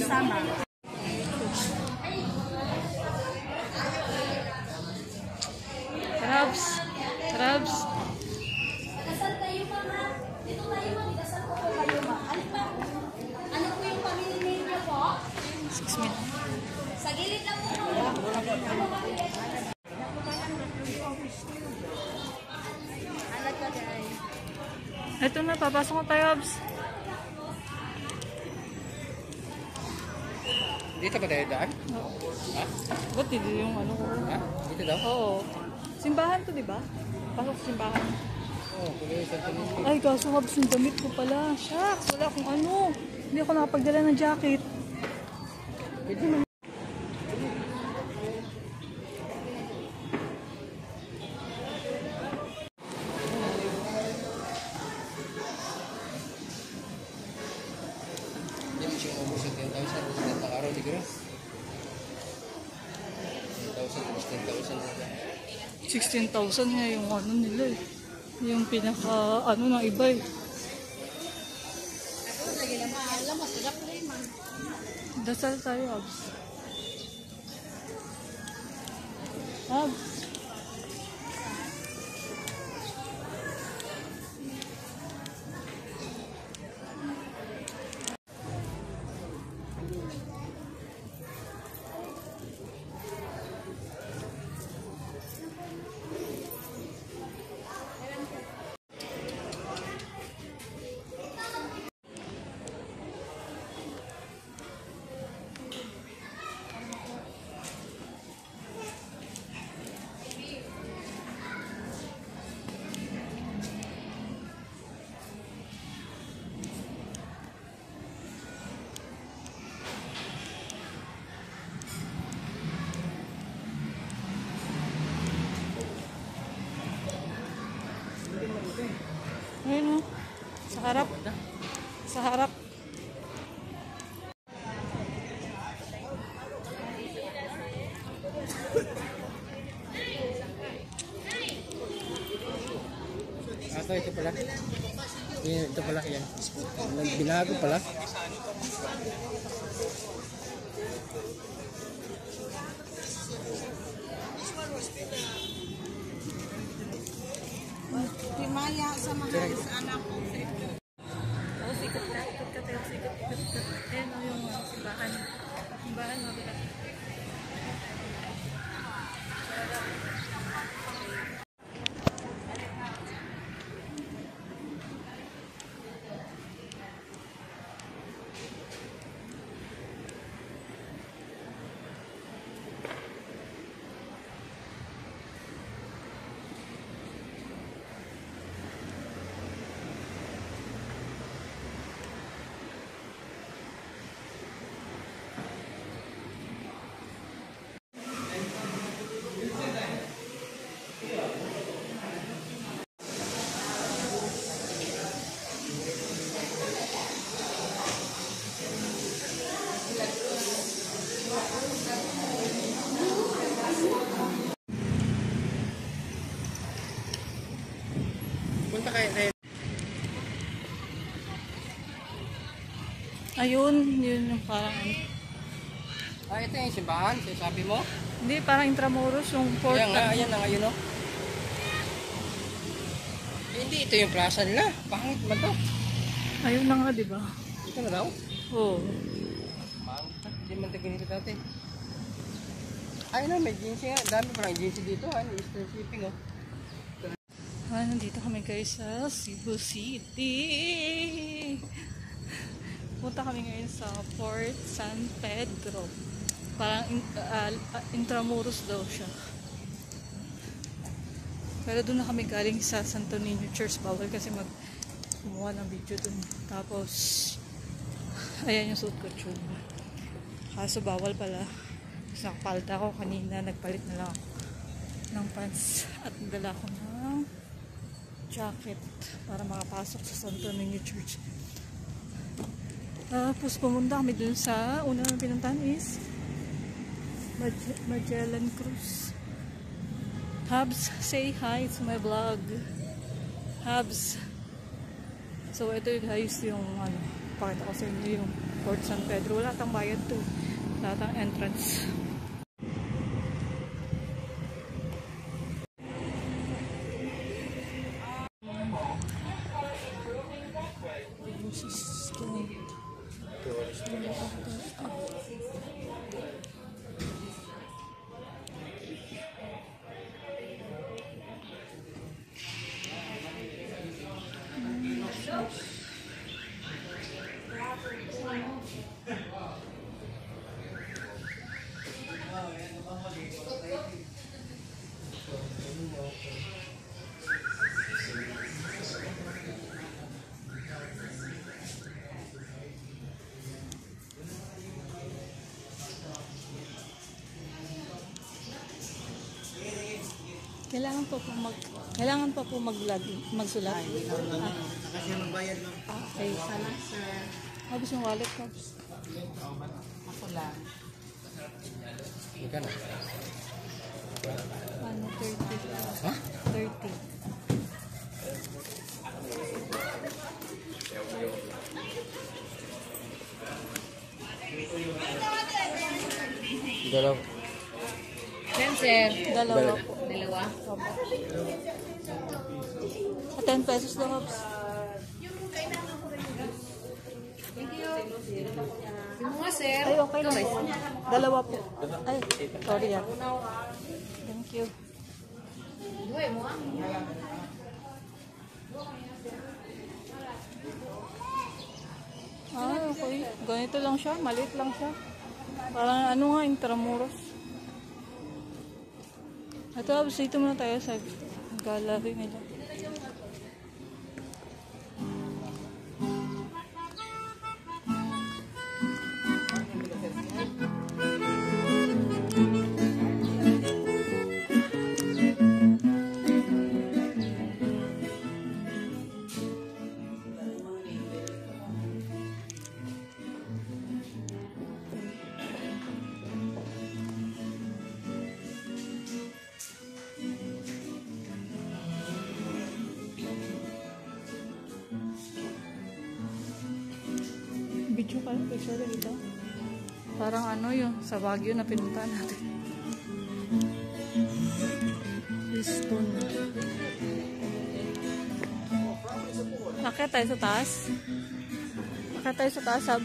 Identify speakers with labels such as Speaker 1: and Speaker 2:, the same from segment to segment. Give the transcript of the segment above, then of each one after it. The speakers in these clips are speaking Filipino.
Speaker 1: kasama.
Speaker 2: Crabs. Crabs.
Speaker 1: Kasal tayo pa, ma. Dito tayo, ma. Kasal ko po kayo, ma. Ano po yung family name niyo po?
Speaker 2: 6 minutes.
Speaker 1: Sa gilid lang po.
Speaker 2: Ito na, papasok ko tayo, Abs.
Speaker 3: Dito ba tayo daan?
Speaker 2: Oo.
Speaker 3: Ha?
Speaker 2: Ba't dito yung ano ko?
Speaker 3: Ha? Dito daw?
Speaker 2: Oo. Simbahan to, di ba? Pasok sa simbahan.
Speaker 3: Oo, kuloy sa tuloy.
Speaker 2: Ay, kaso Abs, yung damit ko pala. Shucks, wala akong ano. Hindi ako nakapagdala ng jacket.
Speaker 3: Pwede man. Hindi mo siya umubos sa 10,000. Sa araw, di gano'n? 10,000,
Speaker 2: 16,000 nga yung ano nila eh. Yung pinaka ano ng iba eh. Dasal tayo, Abs. Abs. Ayun o. Sa harap. Sa harap.
Speaker 3: Ito pala. Ito pala yan. Binago pala.
Speaker 1: Himaya sa mga sa anak ko.
Speaker 2: Oh, sikot ka tayo. Sikot. Ayun o yung simbahan. Simbahan o.
Speaker 3: Punta kayo.
Speaker 2: Ayun, yun yung parang
Speaker 3: Ah, ito yung simbahan. Sabi mo?
Speaker 2: hindi, parang Intramuros yung port.
Speaker 3: Ayan na ngayon, no? Hindi, ito yung plaza nila. Pangit man to.
Speaker 2: Ayun na nga, di ba?
Speaker 3: Ito na daw.
Speaker 2: Oo.
Speaker 3: Hindi man ito ganito dati. Ayun na, may agency nga. Dami parang agency dito. Eastern Shipping, oh.
Speaker 2: Nandito kami guys sa Cebu City. Punta kami ngayon sa Port San Pedro. Parang Intramuros daw siya. Pero doon na kami galing sa Santo Niño Church. Bawal kasi gumawa ng video doon. Tapos ayan yung suit ko tube. Kaso bawal pala. Kasi nakapalta ako kanina. Nagpalit na lang ako ng pants. At nadala ko ng jacket para makapasok sa Santo Niño Church. Tapos pumunta kami dun sa unang pinuntahan is Magellan Cruz. Habs, say hi to my vlog. Habs. So ito yung guys yung pakita ko sa inyo yung Fort San Pedro. Wala tang bayad to. Wala tang entrance. Kailangan pa po magsulat.
Speaker 3: Kasi magbayad lang.
Speaker 2: Okay.
Speaker 1: Sana, sir.
Speaker 2: Habis yung wallet ko.
Speaker 1: Ako lang.
Speaker 3: Magkano?
Speaker 2: Ano, 30.
Speaker 3: Ha?
Speaker 2: 30.
Speaker 3: Dalaw.
Speaker 1: Yan, sir.
Speaker 2: Dalawa po.
Speaker 1: Dalawa?
Speaker 2: Opo. 10 pesos lang, Hobbs.
Speaker 1: Yung mga, sir.
Speaker 2: Ay, okay lang. Dalawa po. Ay, sorry ah. Thank you.
Speaker 1: Buhay mo, ah.
Speaker 2: Ah, okay. Ganito lang siya. Maliit lang siya. Parang ano nga, Intramuros. Ito, Hobbs, dito muna tayo sa gallery nila. Video kayo, picture dito. Parang ano yung sa Baguio na pinuntahan natin. Stone. Nakita tayo sa taas. Nakita tayo sa taas, Sab.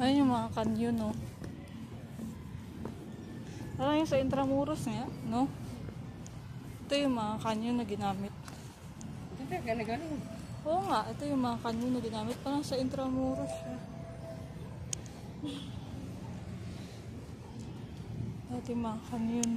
Speaker 2: Ayun yung mga canyon, no? Parang yung sa Intramuros nga, no? Ito yung mga canyon na ginamit.
Speaker 3: Hindi, galing.
Speaker 2: Oo nga, ito yung mga canyon na ginamit. Parang sa Intramuros siya. Ito yung mga canyon.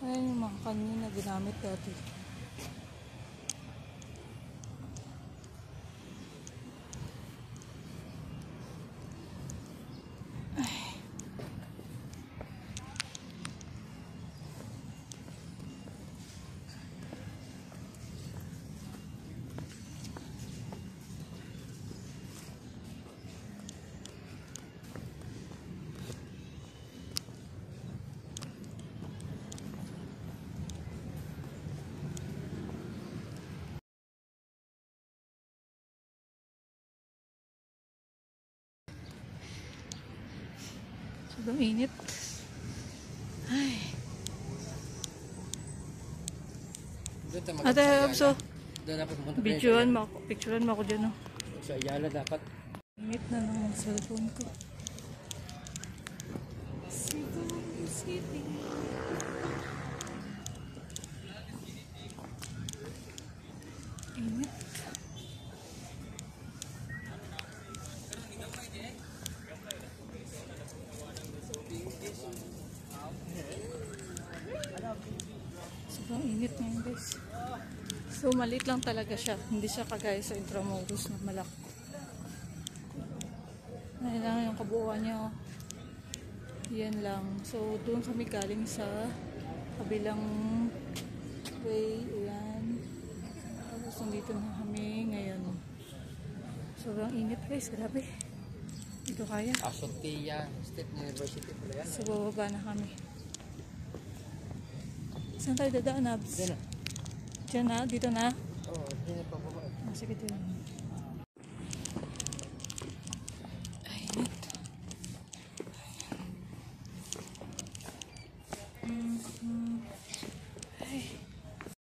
Speaker 2: Ayan yung mga kanyo na ginamit dati. Sobrang init. Ay.
Speaker 3: Doon tayo
Speaker 2: Ate,
Speaker 3: magkakasaya.
Speaker 2: so,
Speaker 3: Doon dapat pumunta tayo
Speaker 2: Picturean mo ako dyan, oh.
Speaker 3: sa Ayala dapat.
Speaker 2: Init na ng cellphone ko. Cebu City. Init. Sobrang init ngayon, guys. So, maliit lang talaga siya. Hindi siya kagaya sa Intramuros na malaki. Ayan lang yung kabuuan niya, oh. Yan lang. So, doon kami galing sa kabilang way. Ayan. Tapos, nandito na kami ngayon. Sobrang init, guys. Grabe. Dito kaya.
Speaker 3: Asotia State University pala yan.
Speaker 2: So, bababa na kami. Saan tayo dadaan, Abs?
Speaker 3: Doon na.
Speaker 2: Diyan na? Dito na?
Speaker 3: Oo, hindi na pa baba.
Speaker 2: Sige, dito.